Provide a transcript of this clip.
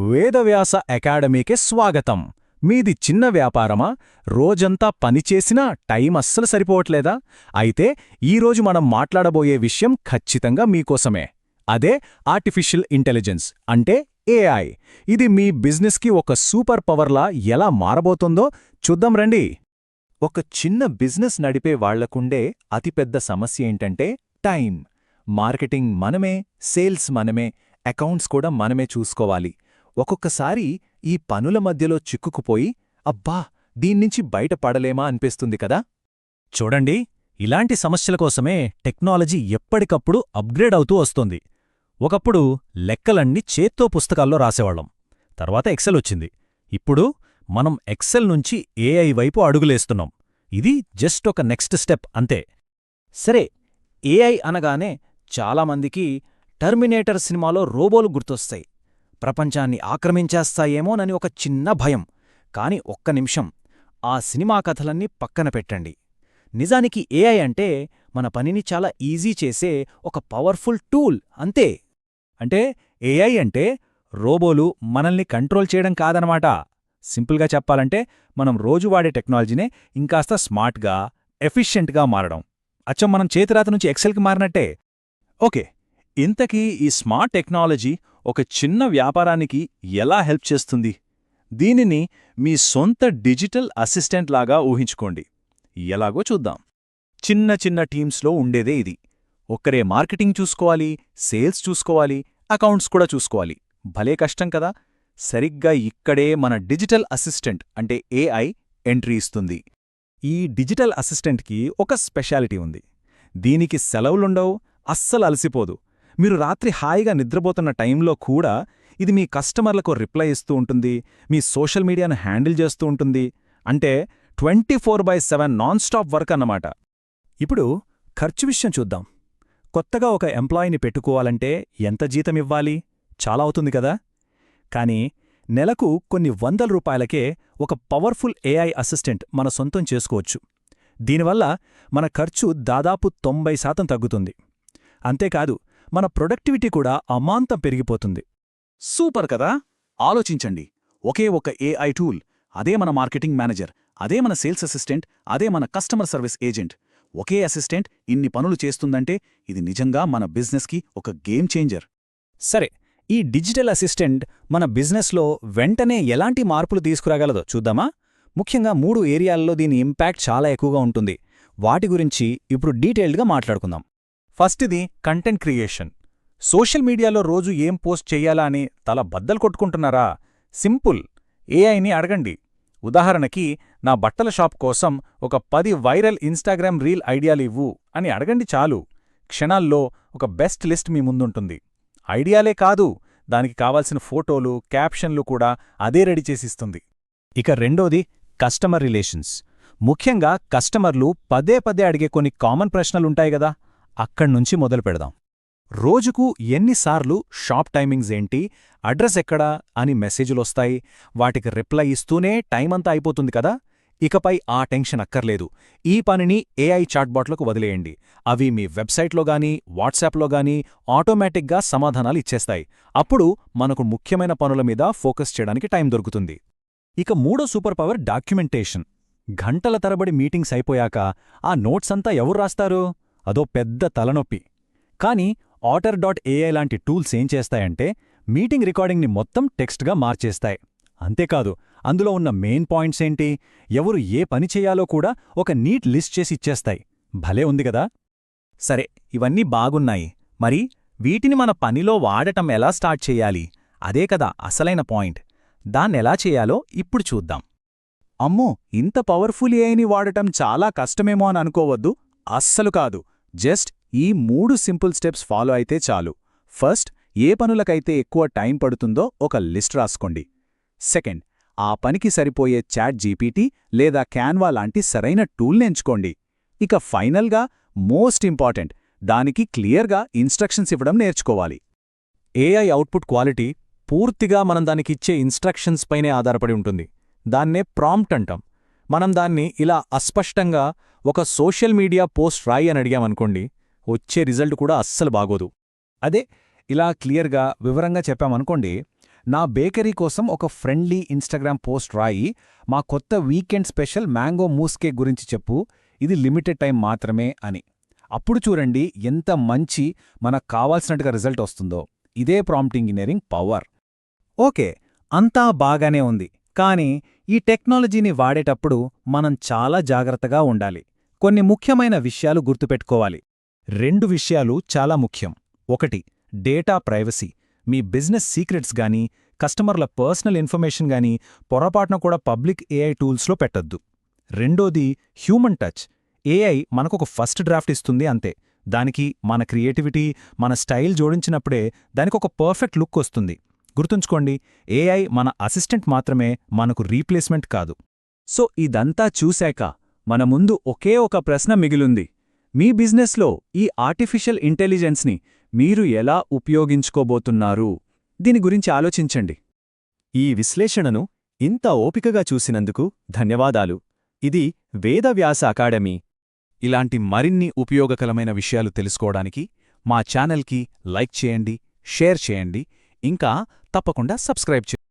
వేదవ్యాస అకాడమీకి స్వాగతం. మీది చిన్న వ్యాపారమా? రోజంతా పనిచేసినా టైం అస్సలు సరిపోవట్లేదా? అయితే ఈరోజు మనం మాట్లాడబోయే విషయం ఖచ్చితంగా మీకోసమే. అదే ఆర్టిఫిషియల్ ఇంటెలిజెన్స్ అంటే ఏఐ. ఇది మీ బిజినెస్కి ఒక సూపర్ పవర్లా ఎలా మారబోతుందో చూద్దాం రండి. ఒక చిన్న బిజినెస్ నడిపే వాళ్లకుండే అతిపెద్ద సమస్య ఏంటంటే టైం. మార్కెటింగ్ మనమే, సేల్స్ మనమే, అకౌంట్స్ కూడా మనమే చూసుకోవాలి. ఒక్కొక్కసారి ఈ పనుల మధ్యలో చిక్కుకుపోయి అబ్బా దీన్నించి బయటపడలేమా అనిపిస్తుంది కదా. చూడండి, ఇలాంటి సమస్యల కోసమే టెక్నాలజీ ఎప్పటికప్పుడు అప్గ్రేడ్ అవుతూ వస్తోంది. ఒకప్పుడు లెక్కలన్నీ చేత్తో పుస్తకాల్లో రాసేవాళ్లం. తర్వాత ఎక్సెల్ వచ్చింది. ఇప్పుడు మనం ఎక్సెల్ నుంచి ఏఐ వైపు అడుగులేస్తున్నాం. ఇది జస్ట్ ఒక నెక్స్ట్ స్టెప్ అంతే. సరే, ఏఐ అనగానే చాలామందికి టర్మినేటర్ సినిమాలో రోబోలు గుర్తొస్తాయి. ప్రపంచాన్ని ఆక్రమించేస్తాయేమోనని ఒక చిన్న భయం. కాని ఒక్క నిమిషం, ఆ సినిమా కథలన్నీ పక్కన పెట్టండి. నిజానికి ఏఐ అంటే మన పనిని చాలా ఈజీ చేసే ఒక పవర్ఫుల్ టూల్ అంతే. అంటే ఏఐ అంటే రోబోలు మనల్ని కంట్రోల్ చేయడం కాదనమాట. సింపుల్గా చెప్పాలంటే మనం రోజు వాడే టెక్నాలజీనే ఇంకాస్త స్మార్ట్గా, ఎఫిషియెంట్గా మారడం. అచ్చం మనం చేతిరాత నుంచి ఎక్సెల్కి మారినట్టే. ఓకే, ఇంతకీ ఈ స్మార్ట్ టెక్నాలజీ ఒక చిన్న వ్యాపారానికి ఎలా హెల్ప్ చేస్తుంది? దీనిని మీ సొంత డిజిటల్ అసిస్టెంట్ లాగా ఊహించుకోండి. ఎలాగో చూద్దాం. చిన్న చిన్న టీమ్స్లో ఉండేదే ఇది. ఒక్కరే మార్కెటింగ్ చూసుకోవాలి, సేల్స్ చూసుకోవాలి, అకౌంట్స్ కూడా చూసుకోవాలి. భలే కష్టం కదా. సరిగ్గా ఇక్కడే మన డిజిటల్ అసిస్టెంట్ అంటే ఏఐ ఎంట్రీ ఇస్తుంది. ఈ డిజిటల్ అసిస్టెంట్కి ఒక స్పెషాలిటీ ఉంది. దీనికి సెలవులుండవు, అస్సలు అలసిపోదు. మీరు రాత్రి హాయిగా నిద్రపోతున్న టైంలో కూడా ఇది మీ కస్టమర్లకు రిప్లై ఇస్తూ ఉంటుంది, మీ సోషల్ మీడియాను హ్యాండిల్ చేస్తూ ఉంటుంది. అంటే 24/7 నాన్ స్టాప్ వర్క్ అన్నమాట. ఇప్పుడు ఖర్చు విషయం చూద్దాం. కొత్తగా ఒక ఎంప్లాయీని పెట్టుకోవాలంటే ఎంత జీతమివ్వాలి? చాలా అవుతుంది కదా. కానీ నెలకు కొన్ని ₹100కే ఒక పవర్ఫుల్ ఏఐ అసిస్టెంట్ మన సొంతం చేసుకోవచ్చు. దీనివల్ల మన ఖర్చు దాదాపు 90% తగ్గుతుంది. అంతేకాదు, మన ప్రొడక్టివిటీ కూడా అమాంతం పెరిగిపోతుంది. సూపర్ కదా. ఆలోచించండి, ఒకే ఒక ఏఐ టూల్, అదే మన మార్కెటింగ్ మేనేజర్, అదే మన సేల్స్ అసిస్టెంట్, అదే మన కస్టమర్ సర్వీస్ ఏజెంట్. ఒకే అసిస్టెంట్ ఇన్ని పనులు చేస్తుందంటే ఇది నిజంగా మన బిజినెస్కి ఒక గేమ్ చేంజర్. సరే, ఈ డిజిటల్ అసిస్టెంట్ మన బిజినెస్లో వెంటనే ఎలాంటి మార్పులు తీసుకురాగలదో చూద్దామా. ముఖ్యంగా 3 ఏరియాల్లో దీని ఇంపాక్ట్ చాలా ఎక్కువగా ఉంటుంది. వాటి గురించి ఇప్పుడు డీటెయిల్డ్గా మాట్లాడుకుందాం. ఫస్ట్ది కంటెంట్ క్రియేషన్. సోషల్ మీడియాలో రోజు ఏం పోస్ట్ చెయ్యాలా అని తల బద్దలు కొట్టుకుంటున్నారా? సింపుల్, ఏఐని అడగండి. ఉదాహరణకి, నా బట్టల షాప్ కోసం ఒక 10 వైరల్ ఇన్స్టాగ్రామ్ రీల్ ఐడియాలు ఇవ్వు అని అడగండి చాలు. క్షణాల్లో ఒక బెస్ట్ లిస్ట్ మీ ముందుంటుంది. ఐడియాలే కాదు, దానికి కావాల్సిన ఫోటోలు, క్యాప్షన్లు కూడా అదే రెడీ చేసిస్తుంది. ఇక రెండోది కస్టమర్ రిలేషన్స్. ముఖ్యంగా కస్టమర్లు పదే పదే అడిగే కొన్ని కామన్ ప్రశ్నలుంటాయి గదా, అక్కడ్నుంచి మొదలు పెడదాం. రోజుకు ఎన్నిసార్లు షాప్ టైమింగ్స్ ఏంటి, అడ్రస్ ఎక్కడా అని మెసేజులొస్తాయి. వాటికి రిప్లై ఇస్తూనే టైమంతా అయిపోతుంది కదా. ఇకపై ఆ టెన్షన్ అక్కర్లేదు. ఈ పనిని ఏఐ చాట్బాట్లకు వదిలేయండి. అవి మీ వెబ్సైట్లో గానీ, వాట్సాప్లో గానీ ఆటోమేటిక్గా సమాధానాలు ఇచ్చేస్తాయి. అప్పుడు మనకు ముఖ్యమైన పనుల మీద ఫోకస్ చేయడానికి టైం దొరుకుతుంది. ఇక మూడో సూపర్ పవర్ డాక్యుమెంటేషన్. గంటల తరబడి మీటింగ్స్ అయిపోయాక ఆ నోట్స్ అంతా ఎవరు రాస్తారు? అదో పెద్ద తలనొప్పి. కానీ ఆటర్.ai లాంటి టూల్స్ ఏం చేస్తాయంటే మీటింగ్ రికార్డింగ్ని మొత్తం టెక్స్ట్గా మార్చేస్తాయి. అంతేకాదు, అందులో ఉన్న మెయిన్ పాయింట్స్ ఏంటి, ఎవరు ఏ పని చెయ్యాలో కూడా ఒక నీట్ లిస్ట్ చేసి ఇచ్చేస్తాయి. భలే ఉంది గదా. సరే, ఇవన్నీ బాగున్నాయి. మరి వీటిని మన పనిలో వాడటం ఎలా స్టార్ట్ చెయ్యాలి? అదే కదా అసలైన పాయింట్. దాన్నెలా చేయాలో ఇప్పుడు చూద్దాం. అమ్మో, ఇంత పవర్ఫుల్ ఏఐని వాడటం చాలా కష్టమేమో అని అనుకోవద్దు. అస్సలు కాదు. జస్ట్ ఈ 3 సింపుల్ స్టెప్స్ ఫాలో అయితే చాలు. ఫస్ట్, ఏ పనులకైతే ఎక్కువ టైం పడుతుందో ఒక లిస్ట్ రాసుకోండి. సెకండ్, ఆ పనికి సరిపోయే చాట్ జీపీటీ లేదా క్యాన్వా లాంటి సరైన టూల్ని ఎంచుకోండి. ఇక ఫైనల్గా మోస్ట్ ఇంపార్టెంట్, దానికి క్లియర్గా ఇన్స్ట్రక్షన్స్ ఇవ్వడం నేర్చుకోవాలి. ఏఐ అవుట్పుట్ క్వాలిటీ పూర్తిగా మనం దానికిచ్చే ఇన్స్ట్రక్షన్స్ పైనే ఆధారపడి ఉంటుంది. దాన్నే ప్రాంప్ట్ అంటాం. మనం దాన్ని ఇలా అస్పష్టంగా ఒక సోషల్ మీడియా పోస్ట్ రాయి అని అడిగామనుకోండి, వచ్చే రిజల్ట్ కూడా అస్సలు బాగోదు. అదే ఇలా క్లియర్గా వివరంగా చెప్పామనుకోండి, నా బేకరీ కోసం ఒక ఫ్రెండ్లీ ఇన్‌స్టాగ్రామ్ పోస్ట్ రాయి, మా కొత్త weekend special mango Moose cake గురించి చెప్పు, ఇది లిమిటెడ్ టైం మాత్రమే అని. అప్పుడు చూడండి ఎంత మంచి, మనకు కావాల్సినట్టుగా రిజల్ట్ వస్తుందో. ఇదే ప్రాంప్ట్ ఇంజినీరింగ్ పవర్. ఓకే, అంతా బాగానే ఉంది. కానీ ఈ టెక్నాలజీని వాడేటప్పుడు మనం చాలా జాగ్రత్తగా ఉండాలి. కొన్ని ముఖ్యమైన విషయాలు గుర్తుపెట్టుకోవాలి. 2 విషయాలు చాలా ముఖ్యం. 1. Data privacy. మీ బిజినెస్ సీక్రెట్స్ గానీ, కస్టమర్ల పర్సనల్ ఇన్ఫర్మేషన్ గానీ పొరపాటున కూడా పబ్లిక్ ఏఐ టూల్స్లో పెట్టొద్దు. 2ది హ్యూమన్ టచ్. ఏఐ మనకొక ఫస్ట్ డ్రాఫ్ట్ ఇస్తుంది అంతే. దానికి మన క్రియేటివిటీ, మన స్టైల్ జోడించినప్పుడే దానికొక పర్ఫెక్ట్ లుక్ వస్తుంది. గుర్తుంచుకోండి, ఏఐ మన అసిస్టెంట్ మాత్రమే, మనకు రీప్లేస్మెంట్ కాదు. సో ఇదంతా చూశాక మన ముందు ఒకే ఒక ప్రశ్న మిగిలుంది. మీ బిజినెస్లో ఈ ఆర్టిఫిషియల్ ఇంటెలిజెన్స్ని మీరు ఎలా ఉపయోగించుకోబోతున్నారు? దీని గురించి ఆలోచించండి. ఈ విశ్లేషణను ఇంత ఓపికగా చూసినందుకు ధన్యవాదాలు. ఇది వేదవ్యాస అకాడమీ. ఇలాంటి మరిన్ని ఉపయోగకరమైన విషయాలు తెలుసుకోవడానికి మా ఛానల్కి లైక్ చేయండి, షేర్ చేయండి, ఇంకా తప్పకుండా సబ్స్క్రైబ్ చేయండి.